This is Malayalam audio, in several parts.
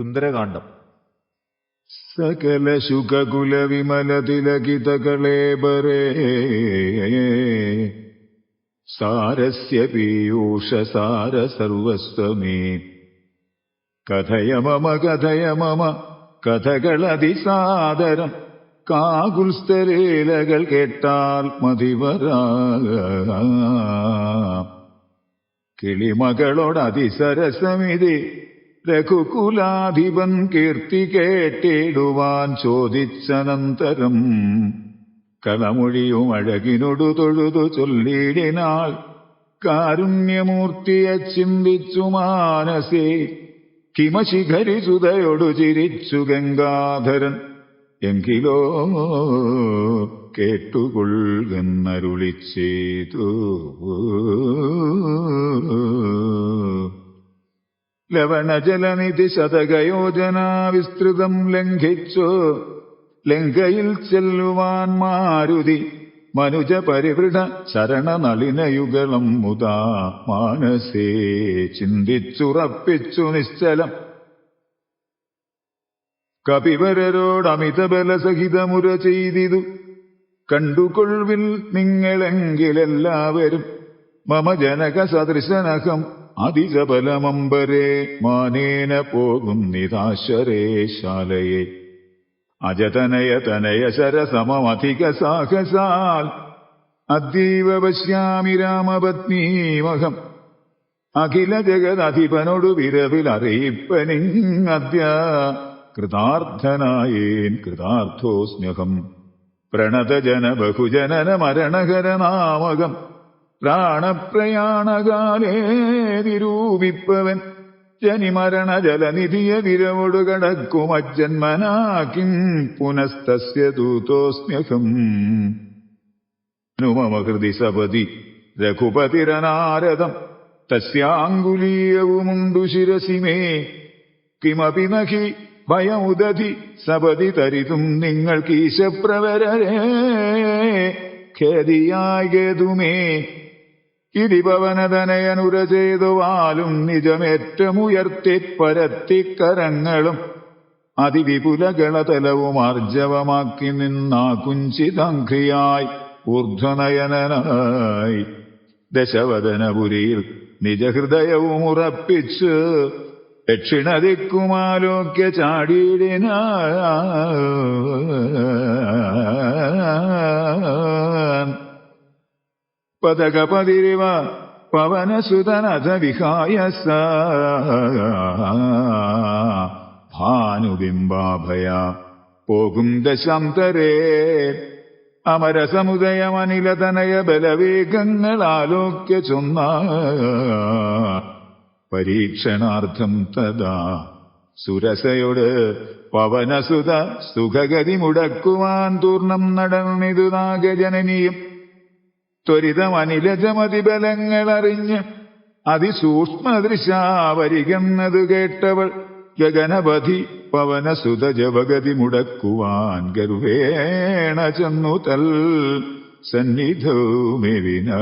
സുന്ദരകാന്ഡം. സകല ശുഖകുല വിമല തിലകിതകളേബരേ സാരസ്യ പീയൂഷസാര സർവസ്വമേ കഥയ മമ കഥകളതിസാദരം കാകുൽസ്ഥരേലകൾ കേട്ടാൽ മതിവരാ കിളിമകളോടതിസരസമിതി രഘുകുലാധിപൻ കീർത്തി കേട്ടിടുവാൻ ചോദിച്ചനന്തരം കളമൊഴിയും അഴകിനൊടു തൊഴുതു ചൊല്ലിടിനാൾ കാരുണ്യമൂർത്തിയെ ചിന്തിച്ചു മാനസേ ഹിമശിഖരിസുതയൊടു ചിരിച്ചു ഗംഗാധരൻ എങ്കിലോ കേട്ടുകൊള്ളുന്നരുളി ചെയ്തു. ലവണജലനിധി ശതകയോജനാ വിസ്തൃതം ലംഘിച്ചു ലങ്കയിൽ ചെല്ലുവാൻ മാരുതി മനുജ പരിവൃഢ ശരണനളിനയുഗളം മുതാ മാനസേ ചിന്തിച്ചുറപ്പിച്ചു നിശ്ചലം. കപിവരരോടമിതബലസഹിതമുര ചെയ്തിതു കണ്ടുകൊള്ളിൽ നിങ്ങളെങ്കിലെല്ലാവരും മമ ജനക സദൃശനഹം അതിജബലമമ്പരേ മാനേന പോകുന്നിതാശ്വരേശാലയെ അജതനയ ശരസമധിക സാഹസാൽ അദ്യൈവ പശ്യാമി രാമപത്നീമഹം അഖില ജഗദധിപനോടു വിരവിൽ അറിയിപ്പനിങ്ങദ്യ കൃതാർത്ഥനായേൻ കൃതാർത്ഥോസ്മ്യഹം പ്രണതജന ബഹുജനന മരണകരനാമകം പ്രാണപ്രയാണകാലേ നിരൂപിപ്പവൻ ജനിമരണ ജലനിധിയ വിരവൊടു കടക്കുമജ്ജന്മനാക്കിം പുനസ്തസ്യ ദൂതോസ്മ്യഹം മമ ഹൃദി സപതി രഘുപതിരനാരദം തസ്യാങ്കുലീയവുമുണ്ടു ശിരസി മേ കിമപി നഹി ഭയമുദധി സപതി തരിതും നിങ്ങൾക്കീശപ്രവരരേ ഖേദിയായതുമേ ഇതിപവനതനയനുര ചെയ്തുവാലും നിജമേറ്റമുയർത്തി പരത്തിക്കരങ്ങളും അതിവിപുലകളതലവും ആർജവമാക്കി നിന്നാ കുഞ്ചിതംഘ്രിയായി ഊർധ്വനയനായി ദശവദനപുരിയിൽ നിജഹൃദയവും ഉറപ്പിച്ച് ദക്ഷിണദിക്കുമാലോക്യ ചാടിയിടിന പതകപതിരിവ പവനസുതനഥ വിഹായ ഭാനുബിംബാഭയ പോകും ദശാന്തരേ അമരസമുദയമനിലതനയ ബലവേഗങ്ങളാലോക്യ ചൊന്ന പരീക്ഷണാർത്ഥം തഥാ സുരസയോട് പവനസുത സുഖഗതി മുടക്കുവാൻ തൂർണം നടന്നിതു നാഗജനനിയും ത്വരിതമനിലജമതിബലങ്ങളറിഞ്ഞ് അതിസൂക്ഷ്മദൃശാ വരികെന്നത് കേട്ടവൾ ഗഗനപതി പവനസുത ജപഗതി മുടക്കുവാൻ ഗർവേണ ചെന്നു തൽ സന്നിധൗമെവിനാൾ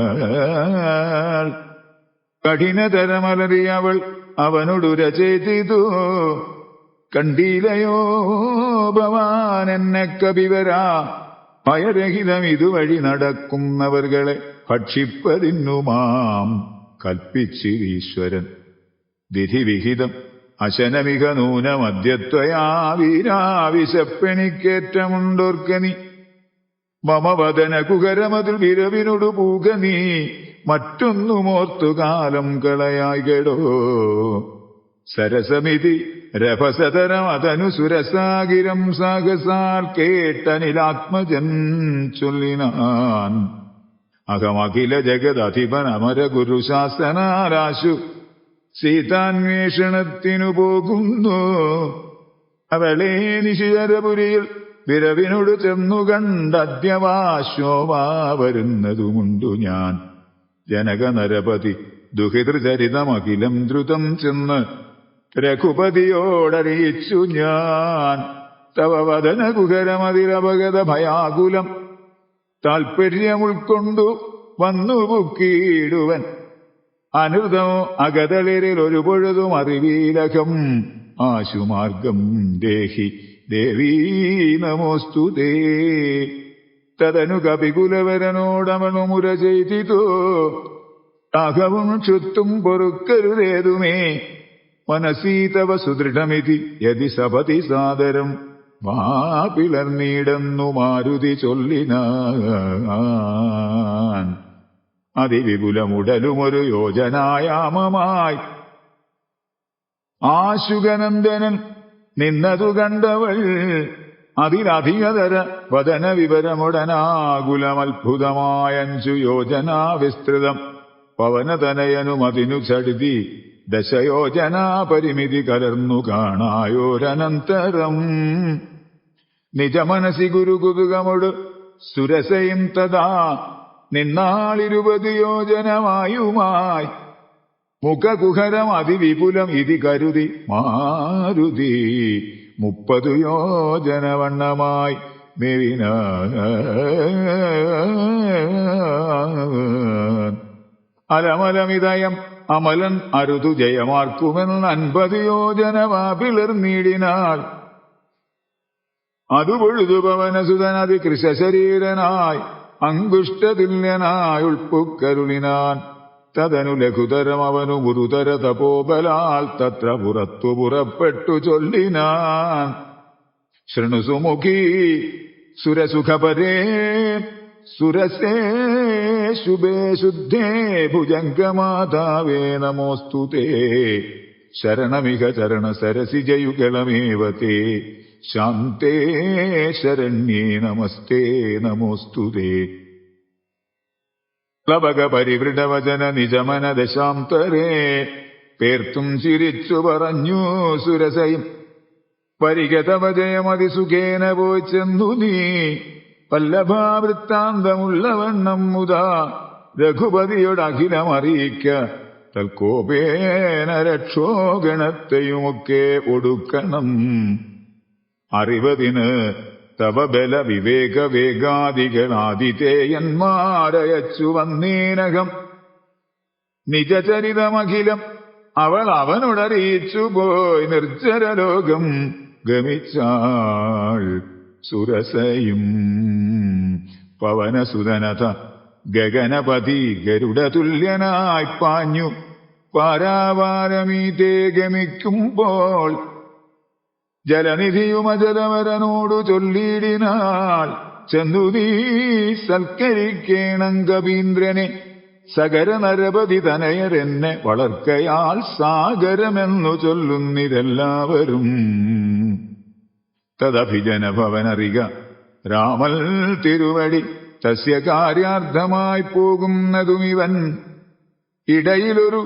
കഠിനതരമലറിയവൾ അവനോടുര ചെയ്തു കണ്ടീലയോ ഭവാൻ എന്നെ കപിവരാ ഭയരഹിതം ഇതുവഴി നടക്കുന്നവർകളെ ഭക്ഷിപ്പതിന്നുമാം കൽപ്പിച്ചിരീശ്വരൻ വിധിവിഹിതം അശനമിക നൂനമദ്യത്വയാ വീരാവിശപ്പെണിക്കേറ്റമുണ്ടോർക്കനി മമ വദന കുകരമതിൽ വിരവിനോടു പൂക നീ മറ്റൊന്നുമോർത്തുകാലം കളയായികടോ സരസമിതി രഭസതരം അതനു സുരസാഗിരം സാഗസാൽ കേട്ടനിലാത്മജൻ ചൊല്ലിനാൻ അഹമഖില ജഗദധിപൻ അമര ഗുരുശാസനാരാശു സീതാന്വേഷണത്തിനു പോകുന്നു അവളെ നിശിചരപുരിയിൽ വിരവിനോട് ചെന്നു കണ്ടദ്യവാശോവാ വരുന്നതുമുണ്ടു ഞാൻ ജനക നരപതി ദുഹിതൃചരിതമഖിലം ദ്രുതം ചെന്ന് രഘുപതിയോടറിയിച്ചു ഞാൻ തവ വദന കുഹരമതിരപഗത ഭയാകുലം താൽപര്യമുൾക്കൊണ്ടു വന്നു പുക്കിയിടുവൻ അനൃതമോ അകതളിരിൽ ഒരു പൊഴുതും അറിവീലകം ആശുമാർഗം ദേഹി ദേവീ നമോസ്തുതേ. തദനു കപികുലവരനോടവണുമുര ചെയ്തിതോ, രാഘവം ക്ഷുത്തും പൊറുക്കരുതേതുമേ, മനസീ തവ സുദൃഢമിതി യതി സപതി സാദരം, വാ പിളർന്നീടെന്നു മാരുതി ചൊല്ലിനാൻ. അതിവിപുലമുടലുമൊരു യോജനായാമമായി ആശുകനന്ദനൻ നിന്നതു കണ്ടവൾ, അതിലധികതര വദന വിവരമുടനാകുലമത്ഭുതമായഞ്ചു യോജനാ വിസ്തൃതം, പവനതനയനുമതിനു ചടിതി ദശയോജനാ പരിമിതി കലർന്നു കാണായോരനന്തരം. നിജമനസി ഗുരുകുതുകമൊടു സുരസയും തഥാ നിന്നാൾ20 യോജനമായുമായി, മുഖകുഹരം അതിവിപുലം ഇതി കരുതി മാരുതി 30 യോജനവണ്ണമായി മേവിനാൻ. അലമലമിതയം അമലൻ അരുതു ജയമാർക്കുമെന്ന് 50 യോജനവാ പിളർന്നീടിനാൾ. അതു പൊഴുതു പവനസുതനതി കൃശരീരനായി അങ്കുഷ്ടതുല്യനായി ഉൾപ്പുക്കരുളിനാൻ. തദനു ലഘുതരം അവനു ഗുരുതര തപോബലാൽ തത്ര പുറത്തു പുറപ്പെട്ടു ചൊല്ലിനാൻ. ശൃണുസുമുഖീ സുരസുഖപരേ സുരസേ ശുഭേ ശുദ്ധേ ഭുജംഗമാതാവേ നമോസ്തുതേ, ശരണമിഹ ചരണസരസിജയുഗളമേവ തേ, ശാന്തേ ശരണ്യേ നമസ്തേ നമോസ്തുതേ. പ്ലവക പരിവൃഢവചന നിജമന ദശാന്തരേ, പേർത്തും ചിരിച്ചു പറഞ്ഞു സുരസയും, പരിഗതവ ജയമതിസുഖേന പോയി ചെന്നു നീ, പല്ലഭാവൃത്താന്തമുള്ളവണ്ണം മുതാ രഘുപതിയോടഖിലമറിയിക്ക, തൽക്കോപേന രക്ഷോഗണത്തെയുമൊക്കെ ഒടുക്കണം. അറിവതിന് തവ ബല വിവേക വേഗാദികളാതിഥേയന്മാരയച്ചു വന്നേനകം, നിജചരിതമഖിലം അവൾ അവനോടറിയിച്ചു പോയി നിർജ്ജരലോകം ഗമിച്ചാൾ സുരസയും. പവനസുതനത ഗഗനപതി ഗരുഡതുല്യനായി പാഞ്ഞു പാരാവാരമീതേ ഗമിക്കുമ്പോൾ, ജലനിധിയുമജലവരനോടു ചൊല്ലിയിടിനാൾ, ചെന്നു നീ സൽക്കരിക്കേണം കവീന്ദ്രനെ, സകര നരപതി തനയരെന്നെ വളർക്കയാൽ സാഗരമെന്നു ചൊല്ലുന്നിതെല്ലാവരും. തദഭിജനഭവനറിക രാമൽ തിരുവടി, തസ്യ കാര്യാർത്ഥമായി പോകുന്നതുമിവൻ, ഇടയിലൊരു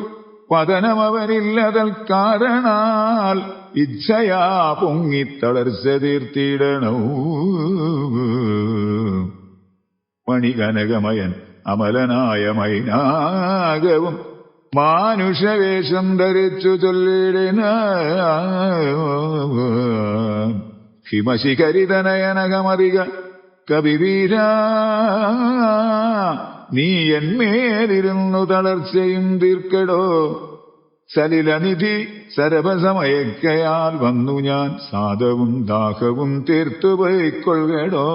പതനമവനില്ലതൽ കാരണാൽ ഇച്ഛയാ പൊങ്ങിത്തളർച്ച തീർത്തിടണോ. മണികനകമയൻ അമലനായ മൈനാകവും മാനുഷവേഷം ധരിച്ചു ചൊല്ലിടിന, ഹിമശിഖരിതനയനകമറിക കവിവീര, നീ എന്മേലിരുന്നു തളർച്ചയും തീർക്കടോ, സലിലനിധി സരഭസമയക്കയാൽ വന്നു ഞാൻ സാദവും ദാഹവും തീർത്തുപോയിക്കൊള്ളുകടോ.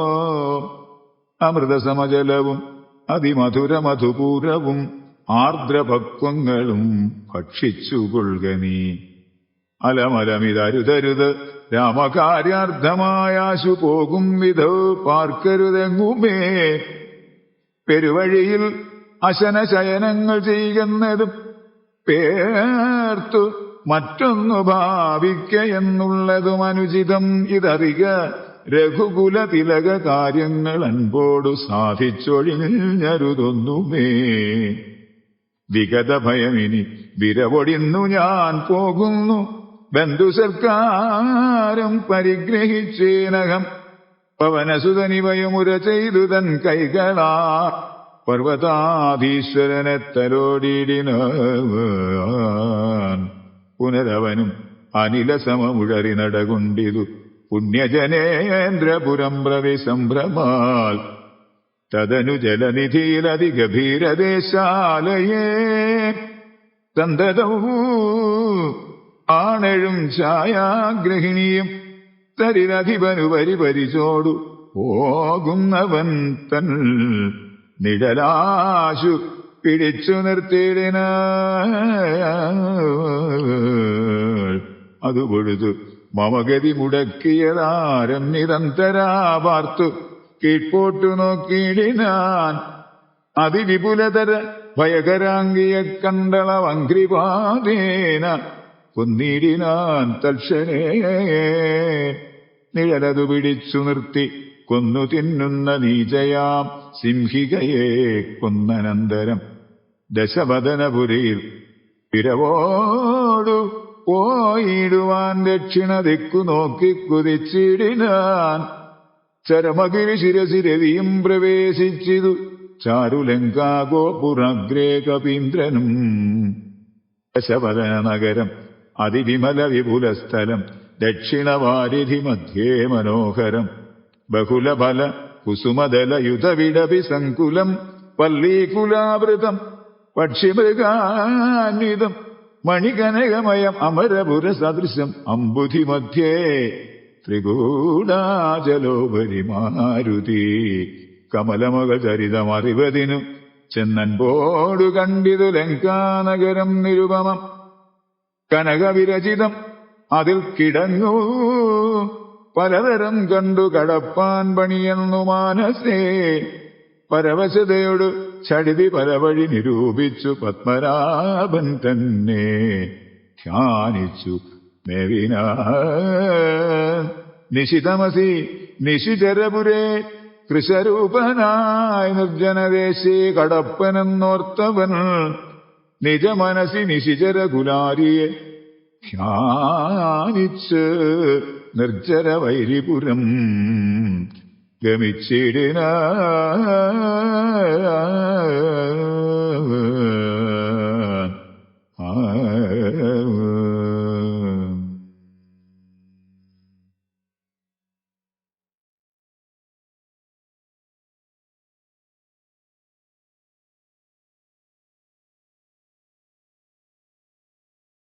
അമൃതസമജലവും അതിമധുരമധുപൂരവും ആർദ്രഭക്വങ്ങളും ഭക്ഷിച്ചുകൊള്ളുക നീ. അലമലമിതരുതരുത് രാമകാര്യാർത്ഥമായാശു പോകും വിധോ പാർക്കരുതെങ്ങുമേ, പെരുവഴിയിൽ അശനശയനങ്ങൾ ചെയ്യുന്നതും പേർത്തു മറ്റൊന്നു ഭാവിക്ക എന്നുള്ളതും അനുചിതം. ഇതറിക രഘുകുല തിലക കാര്യങ്ങൾ അൻപോടു സാധിച്ചൊഴിഞ്ഞരുതൊന്നുമേ. വിഗത ഭയമിനി വിരവൊടിന്നു ഞാൻ പോകുന്നു, ബന്ധുസൽക്കാരം പരിഗ്രഹിച്ചേനകം. പവനസുതനിവയുമുര ചെയ്തു തൻ കൈകളാ പർവ്വതാധീശ്വരനെ തലോടിയിടിനാൻ. പുനരവനും അനിലസമമുഴറി നടകൊണ്ടിതു പുണ്യജനേന്ദ്രപുരം പ്രവിസംഭ്രമാൽ. തദനു ജലനിധിയിലതിഗഭീരദേശാലയേ സന്തതവും ആണെഴും ഛായാഗ്രഹിണിയും തരിരധിപനു പരിപരിചോടു പോകുന്നവൻ തൻ നിഴലാശു പിടിച്ചു നിർത്തിയിടിന. അതു പൊഴുതു മമഗതി മുടക്കിയതാരം നിരന്തരാ പാർത്തു കീഴ്പോട്ടു നോക്കിയിടിനാൻ. അതിവിപുലതര ഭയകരാംഗിയെ കണ്ടളവംഘ്രിപാതേന കൊന്നിടിനാൻ തൽക്ഷണേ. നിഴലതു പിടിച്ചു നിർത്തി കൊന്നു തിന്നുന്ന നീചയാം സിംഹികയെ കൊന്നനന്തരം ദശവദനപുരിയിൽ പിരവോടു പോയിടുവാൻ ദക്ഷിണ ദിക്കു നോക്കി കുതിച്ചിടിനാൻ. ചരമഗിരി ശിരസിരവിയും പ്രവേശിച്ചിതു ചാരുലങ്കാഗോപുരഗ്രേ കപീന്ദ്രനും. ദശവദന നഗരം അതിവിമല വിപുലസ്ഥലം ദക്ഷിണവാരിധി മധ്യേ മനോഹരം. ബഹുലബല കുസുമദലയുധവിടപി സങ്കുലം പല്ലീകുലാവൃതം പക്ഷിമൃഗാന്വിതം മണികനകമയം അമരപുര സദൃശം അംബുധി മധ്യേ ത്രികൂടാചലോപരി മാരുതി. കമലമക ചരിതമറിവതിനു ചെന്നൻപോടു കണ്ടിതു ലങ്കാനഗരം നിരുപമം. കനകവിരചിതം അതിൽ കിടങ്ങൂ പലതരം കണ്ടു കടപ്പാൻ പണിയെന്നു മാനസേ. പരവശതയോട് ചടിതി പലവഴി നിരൂപിച്ചു പത്മനാഭൻ തന്നെ ധ്യാനിച്ചു മേവിന. നിശിതമസി നിശിചരപുരേ കൃശരൂപനായി നിർജ്ജനദേശേ കടപ്പനെന്നോർത്തവൻ നിജമനസി നിശിചരകുലാരിയെ ധ്യാനിച്ച് നിർജ്ജര വൈരിപുരം ഗമിച്ചിടിന.